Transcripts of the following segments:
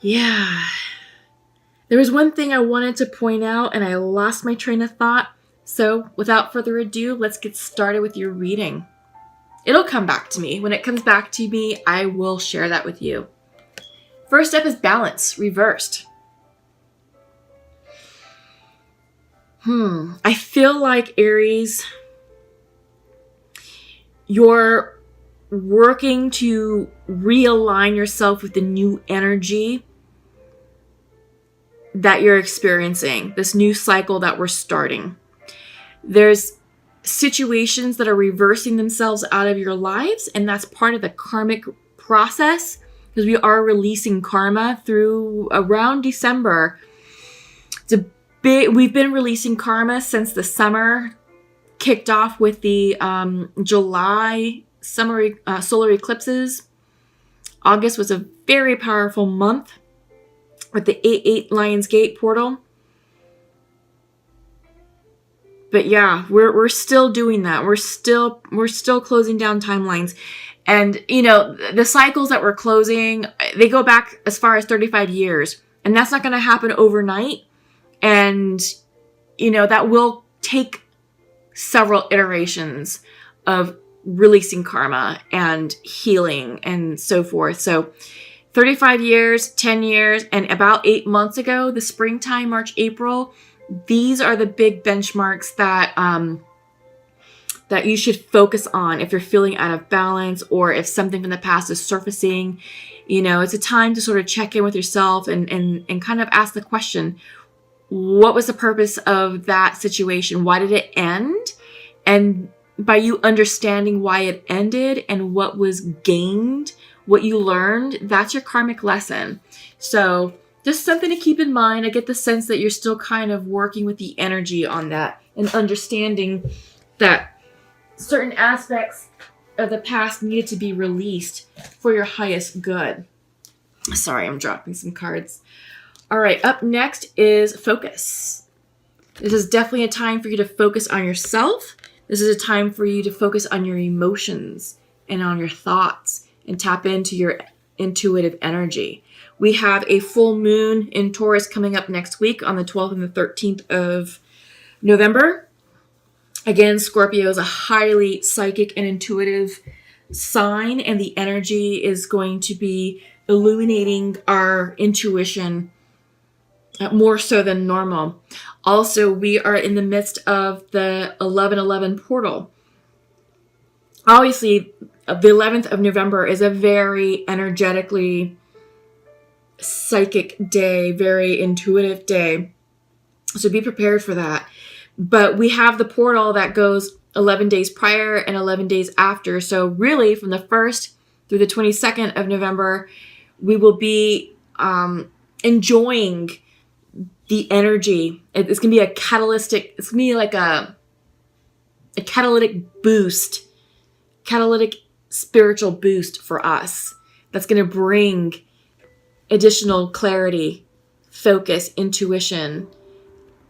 Yeah. There was one thing I wanted to point out and I lost my train of thought. So without further ado, let's get started with your reading. It'll come back to me. When it comes back to me, I will share that with you. First up is balance, reversed. I feel like, Aries, you're working to realign yourself with the new energy that you're experiencing, this new cycle that we're starting. There's situations that are reversing themselves out of your lives, and that's part of the karmic process, because we are releasing karma through around December. We've been releasing karma since the summer kicked off with the July summer solar eclipses. August was a very powerful month with the 8/8 Lions Gate portal. But yeah, we're still doing that. We're still closing down timelines. And you know, the cycles that we're closing, they go back as far as 35 years. And that's not going to happen overnight. And you know, that will take several iterations of releasing karma and healing and so forth. So 35 years, 10 years, and about 8 months ago, the springtime, March, April, these are the big benchmarks that that you should focus on if you're feeling out of balance or if something from the past is surfacing. You know, it's a time to sort of check in with yourself and kind of ask the question, what was the purpose of that situation? Why did it end? And by you understanding why it ended and what was gained, what you learned, that's your karmic lesson. So just something to keep in mind. I get the sense that you're still kind of working with the energy on that and understanding that certain aspects of the past needed to be released for your highest good. Sorry, I'm dropping some cards. All right, up next is focus. This is definitely a time for you to focus on yourself. This is a time for you to focus on your emotions and on your thoughts and tap into your intuitive energy. We have a full moon in Taurus coming up next week on the 12th and the 13th of November. Again, Scorpio is a highly psychic and intuitive sign, and the energy is going to be illuminating our intuition more so than normal. Also, we are in the midst of the 11/11 portal. Obviously, the 11th of November is a very energetically psychic day, very intuitive day. So be prepared for that. But we have the portal that goes 11 days prior and 11 days after. So really, from the 1st through the 22nd of November, we will be enjoying the energy. It's going to be it's going to be like a catalytic boost, catalytic spiritual boost for us. That's going to bring additional clarity, focus, intuition,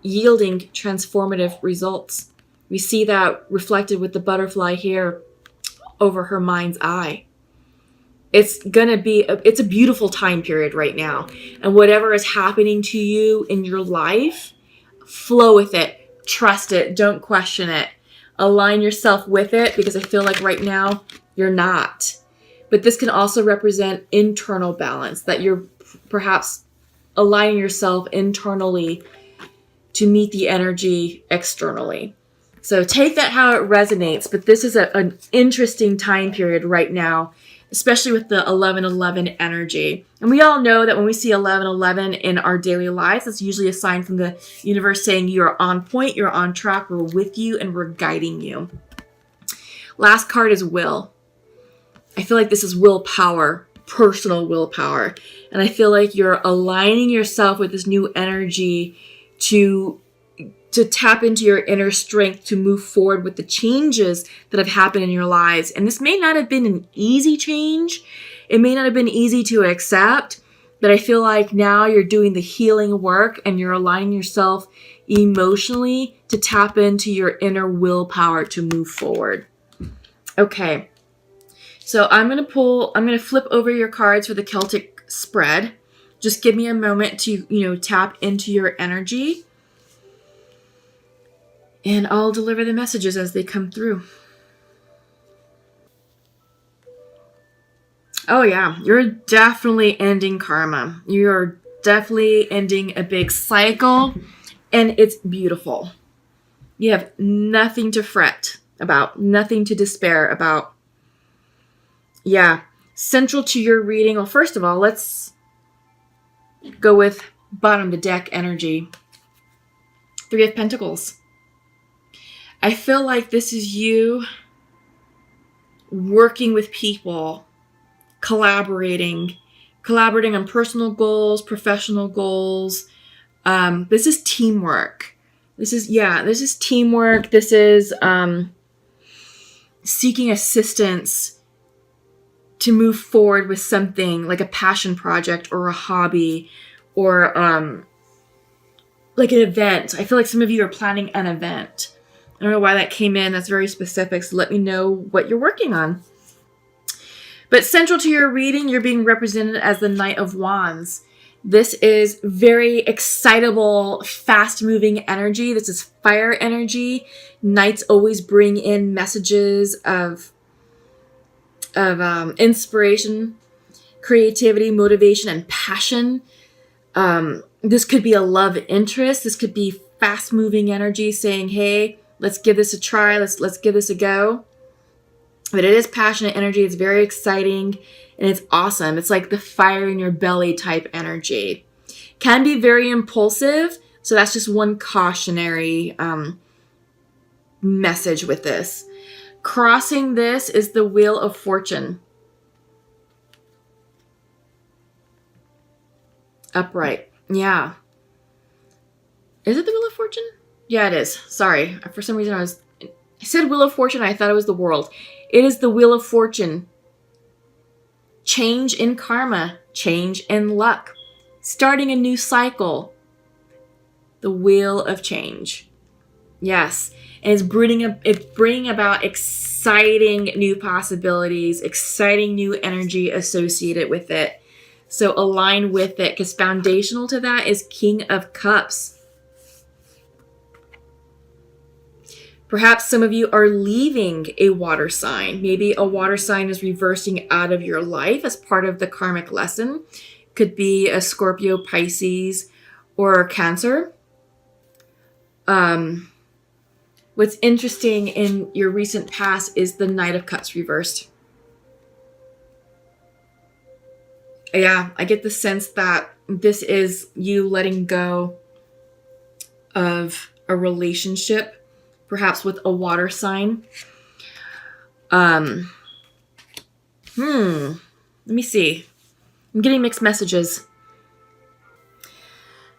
yielding transformative results. We see that reflected with the butterfly here over her mind's eye. It's a beautiful time period right now. And whatever is happening to you in your life, flow with it, trust it, don't question it. Align yourself with it, because I feel like right now you're not. But this can also represent internal balance, that you're perhaps aligning yourself internally to meet the energy externally. So take that how it resonates, but this is an interesting time period right now, especially with the 11/11 energy. And we all know that when we see 11/11 in our daily lives, that's usually a sign from the universe saying you are on point, you're on track, we're with you, and we're guiding you. Last card is will. I feel like this is willpower, personal willpower. And I feel like you're aligning yourself with this new energy to tap into your inner strength to move forward with the changes that have happened in your lives. And this may not have been an easy change. It may not have been easy to accept, but I feel like now you're doing the healing work and you're aligning yourself emotionally to tap into your inner willpower to move forward. Okay. So I'm going to flip over your cards for the Celtic spread. Just give me a moment to, tap into your energy, and I'll deliver the messages as they come through. Oh yeah, you're definitely ending karma. You're definitely ending a big cycle, and it's beautiful. You have nothing to fret about, nothing to despair about. Yeah, central to your reading. Well, first of all, let's go with bottom of the deck energy. Three of Pentacles. I feel like this is you working with people, collaborating on personal goals, professional goals. This is teamwork. This is teamwork. This is seeking assistance to move forward with something like a passion project or a hobby or like an event. I feel like some of you are planning an event. I don't know why that came in. That's very specific. So let me know what you're working on. But central to your reading, you're being represented as the Knight of Wands. This is very excitable, fast-moving energy. This is fire energy. Knights always bring in messages of inspiration, creativity, motivation, and passion. This could be a love interest. This could be fast-moving energy saying, hey, let's give this a try. Let's give this a go. But it is passionate energy. It's very exciting and it's awesome. It's like the fire in your belly type energy. Can be very impulsive. So that's just one cautionary message with this. Crossing this is the Wheel of Fortune. Upright. Yeah. Is it the Wheel of Fortune? Yeah, it is. Sorry. For some reason I said Wheel of Fortune. I thought it was the world. It is the Wheel of Fortune. Change in karma. Change in luck. Starting a new cycle. The Wheel of Change. Yes. And it's bringing about exciting new possibilities, exciting new energy associated with it. So align with it, because foundational to that is King of Cups. Perhaps some of you are leaving a water sign. Maybe a water sign is reversing out of your life as part of the karmic lesson. Could be a Scorpio, Pisces, or Cancer. What's interesting in your recent past is the Knight of Cups reversed. Yeah, I get the sense that this is you letting go of a relationship, perhaps with a water sign. Let me see. I'm getting mixed messages.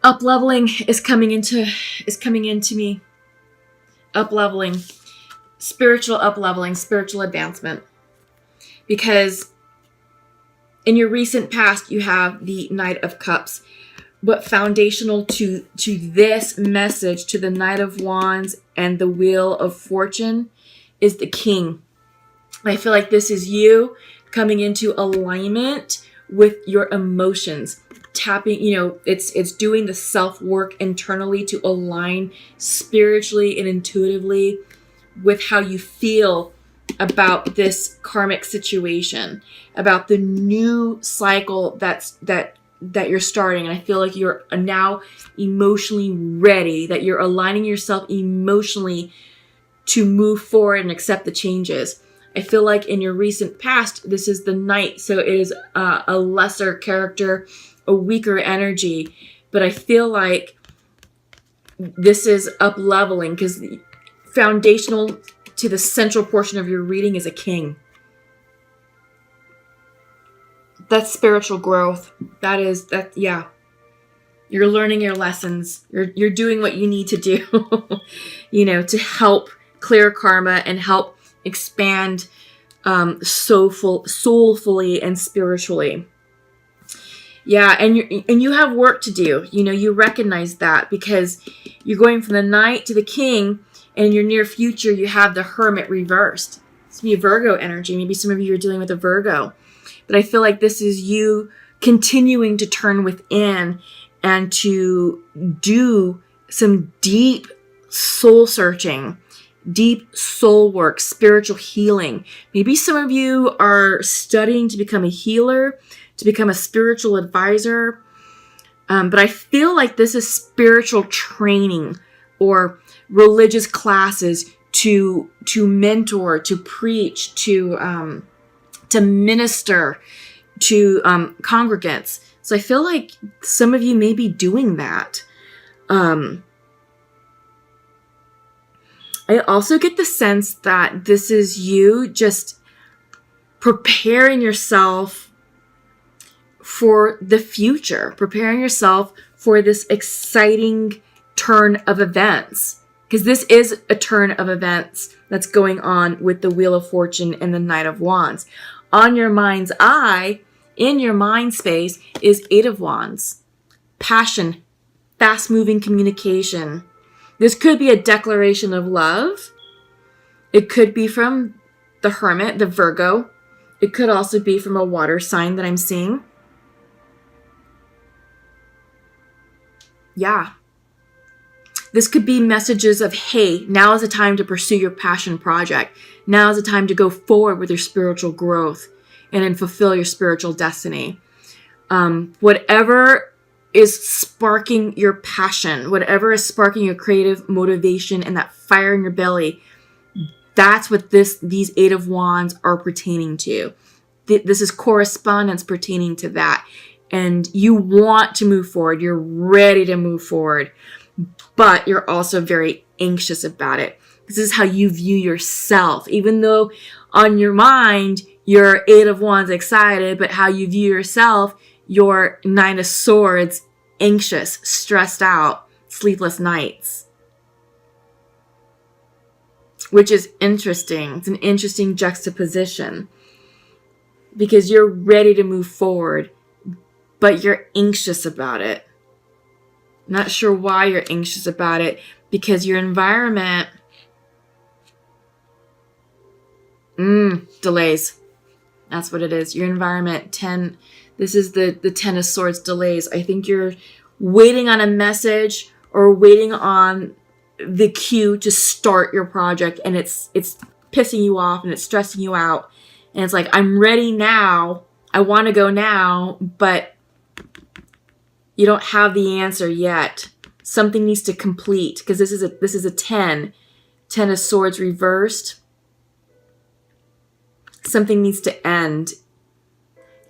Up-leveling is coming into me. Up-leveling. Spiritual up-leveling, spiritual advancement. Because in your recent past, you have the Knight of Cups. But foundational to this message, to the Knight of Wands and the Wheel of Fortune, is the King. I feel like this is you coming into alignment with your emotions. Tapping, it's doing the self-work internally to align spiritually and intuitively with how you feel about this karmic situation, about the new cycle that you're starting. And I feel like you're now emotionally ready, that you're aligning yourself emotionally to move forward and accept the changes. I feel like in your recent past, this is the Knight, so it is a lesser character, a weaker energy, but I feel like this is up leveling because foundational to the central portion of your reading is a King. That's spiritual growth. Yeah. You're learning your lessons. You're doing what you need to do, to help clear karma and help expand soulfully and spiritually. Yeah, and you have work to do. You recognize that because you're going from the Knight to the King, and in your near future you have the Hermit reversed. It's be a Virgo energy. Maybe some of you are dealing with a Virgo. But I feel like this is you continuing to turn within and to do some deep soul searching, deep soul work, spiritual healing. Maybe some of you are studying to become a healer, to become a spiritual advisor. But I feel like this is spiritual training or religious classes to mentor, to preach, to minister to congregants. So I feel like some of you may be doing that. I also get the sense that this is you just preparing yourself for the future, preparing yourself for this exciting turn of events. Because this is a turn of events that's going on with the Wheel of Fortune and the Knight of Wands. On your mind's eye, in your mind space, is Eight of Wands. Passion, fast-moving communication. This could be a declaration of love. It could be from the Hermit, the Virgo. It could also be from a water sign that I'm seeing. Yeah. This could be messages of, hey, now is the time to pursue your passion project. Now is the time to go forward with your spiritual growth and then fulfill your spiritual destiny. Whatever is sparking your passion, whatever is sparking your creative motivation and that fire in your belly, that's what these Eight of Wands are pertaining to. This is correspondence pertaining to that. And you want to move forward. You're ready to move forward. But you're also very anxious about it. This is how you view yourself. Even though on your mind, you're Eight of Wands excited, but how you view yourself, you're Nine of Swords, anxious, stressed out, sleepless nights. Which is interesting. It's an interesting juxtaposition. Because you're ready to move forward, but you're anxious about it. Not sure why you're anxious about it, because your environment delays. That's what it is. Your environment, 10. This is the 10 of Swords, delays. I think you're waiting on a message or waiting on the cue to start your project, and it's pissing you off and it's stressing you out. And it's like, I'm ready now. I want to go now, but you don't have the answer yet. Something needs to complete, because this is a 10. 10 of Swords reversed. Something needs to end.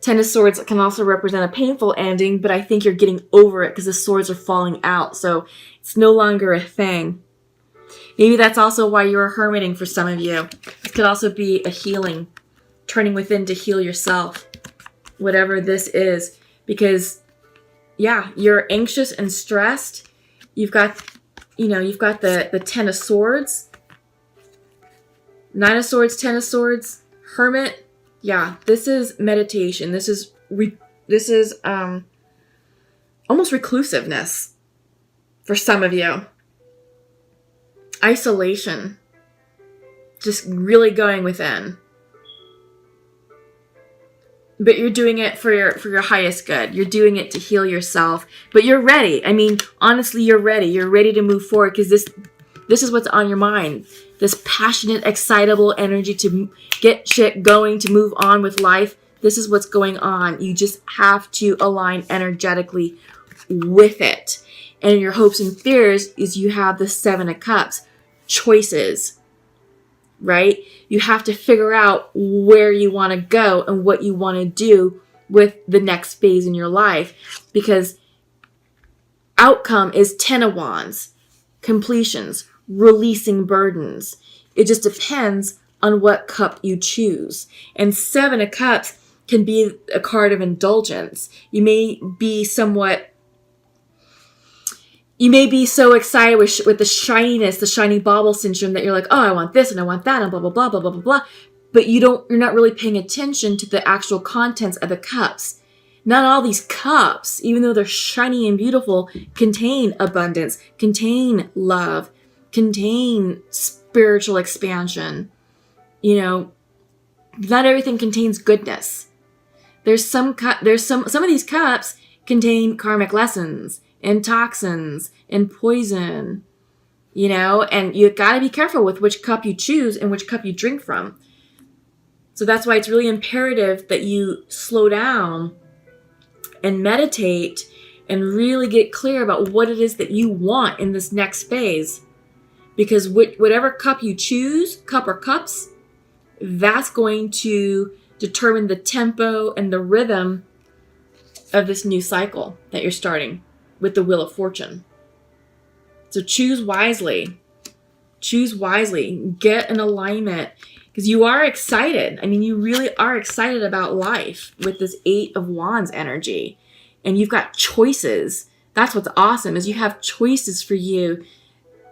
10 of Swords can also represent a painful ending, but I think you're getting over it because the swords are falling out, so it's no longer a thing. Maybe that's also why you're hermiting for some of you. It could also be a healing, turning within to heal yourself, whatever this is, because yeah, you're anxious and stressed. You've got the 10 of Swords, 9 of Swords, 10 of Swords, Hermit. Yeah, this is meditation. This is almost reclusiveness for some of you. Isolation. Just really going within. But you're doing it for your highest good. You're doing it to heal yourself. But you're ready. I mean, honestly, you're ready. You're ready to move forward because this is what's on your mind. This passionate, excitable energy to get shit going, to move on with life. This is what's going on. You just have to align energetically with it. And your hopes and fears is you have the 7 of Cups. Choices. Right? You have to figure out where you want to go and what you want to do with the next phase in your life. Because outcome is 10 of Wands. Completions. Releasing burdens. It just depends on what cup you choose. And 7 of Cups can be a card of indulgence. You may be so excited with the shininess, the shiny bauble syndrome, that you're like, oh, I want this and I want that and blah, blah, blah, blah, blah, blah, blah. But you're not really paying attention to the actual contents of the cups. Not all these cups, even though they're shiny and beautiful, contain abundance, contain love, contain spiritual expansion. Not everything contains goodness. Some of these cups contain karmic lessons and toxins and poison, and you got to be careful with which cup you choose and which cup you drink from. So that's why it's really imperative that you slow down and meditate and really get clear about what it is that you want in this next phase. Because whatever cup you choose, cup or cups, that's going to determine the tempo and the rhythm of this new cycle that you're starting with the Wheel of Fortune. So choose wisely. Choose wisely. Get an alignment. Because you are excited. I mean, you really are excited about life with this 8 of Wands energy. And you've got choices. That's what's awesome, is you have choices for you,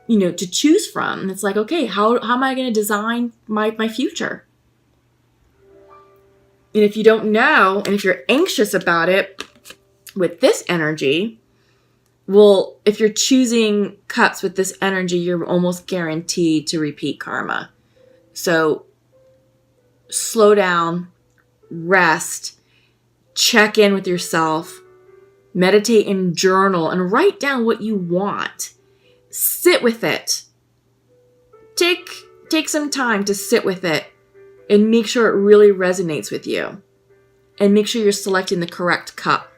to choose from. And it's like, okay, how am I going to design my future? And if you don't know, and if you're anxious about it with this energy, well, if you're choosing cups with this energy, you're almost guaranteed to repeat karma. So slow down, rest, check in with yourself, meditate and journal, and write down what you want. Sit with it. Take some time to sit with it and make sure it really resonates with you. And make sure you're selecting the correct cup.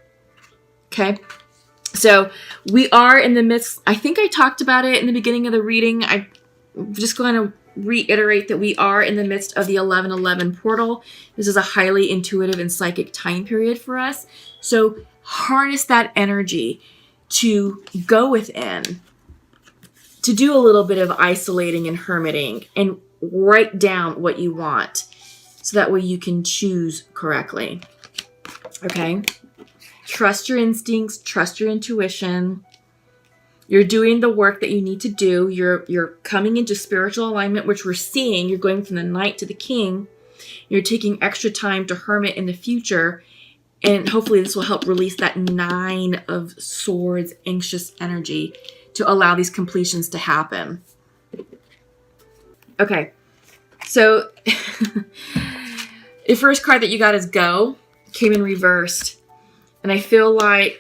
Okay? So we are in the midst, I think I talked about it in the beginning of the reading. I'm just going to reiterate that we are in the midst of the 11/11 portal. This is a highly intuitive and psychic time period for us. So harness that energy to go within, to do a little bit of isolating and hermiting, and write down what you want so that way you can choose correctly. Okay? Trust your instincts, trust your intuition. You're doing the work that you need to do. You're coming into spiritual alignment, which we're seeing. You're going from the Knight to the King. You're taking extra time to hermit in the future. And hopefully this will help release that 9 of Swords, anxious energy to allow these completions to happen. Okay. So the first card that you got is Go. Came in reversed. And I feel like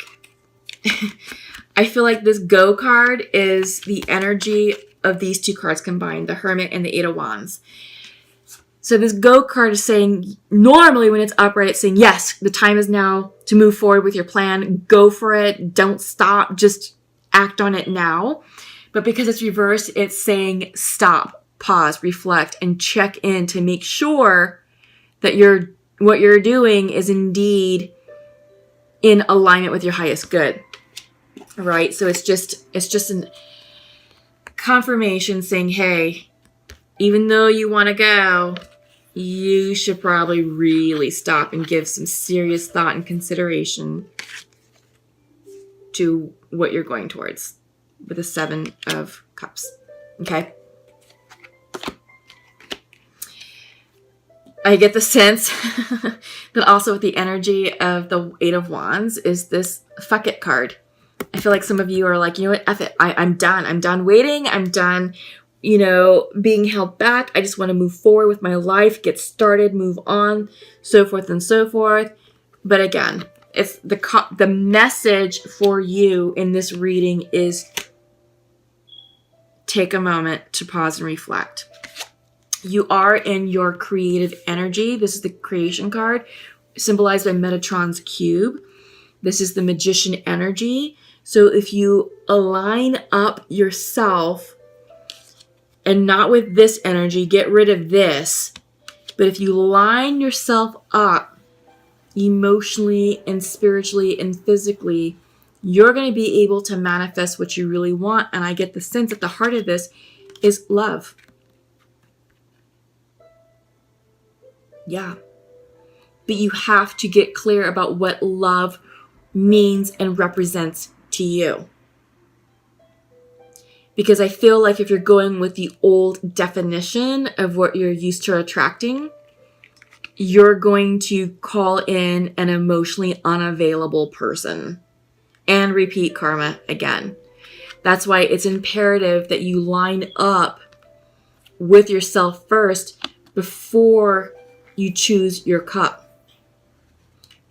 this Go card is the energy of these two cards combined, the Hermit and the 8 of Wands. So this Go card is saying, normally when it's upright, it's saying, yes, the time is now to move forward with your plan. Go for it. Don't stop. Just act on it now. But because it's reversed, it's saying stop, pause, reflect, and check in to make sure that what you're doing is indeed in alignment with your highest good. Right? So it's just a confirmation saying, hey, even though you want to go, you should probably really stop and give some serious thought and consideration to what you're going towards with the 7 of Cups. Okay? I get the sense that also with the energy of the 8 of Wands is this fuck it card. I feel like some of you are like, you know what, F it. I'm done. I'm done waiting. I'm done, being held back. I just want to move forward with my life, get started, move on, so forth and so forth. But again, it's the message for you in this reading is take a moment to pause and reflect. You are in your creative energy. This is the creation card, symbolized by Metatron's cube. This is the magician energy. So if you align up yourself and not with this energy, get rid of this. But if you line yourself up emotionally and spiritually and physically, you're going to be able to manifest what you really want. And I get the sense at the heart of this is love. Yeah. But you have to get clear about what love means and represents to you. Because I feel like if you're going with the old definition of what you're used to attracting, you're going to call in an emotionally unavailable person and repeat karma again. That's why it's imperative that you line up with yourself first before you choose your cup.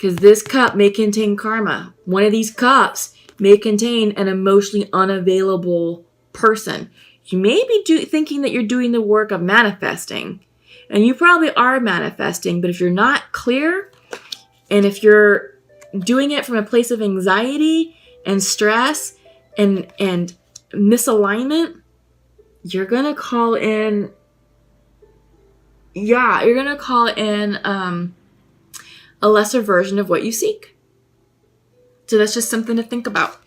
Because this cup may contain karma. One of these cups may contain an emotionally unavailable person. You may be thinking that you're doing the work of manifesting. And you probably are manifesting. But if you're not clear, and if you're doing it from a place of anxiety and stress and misalignment, you're going to call in, a lesser version of what you seek. So that's just something to think about.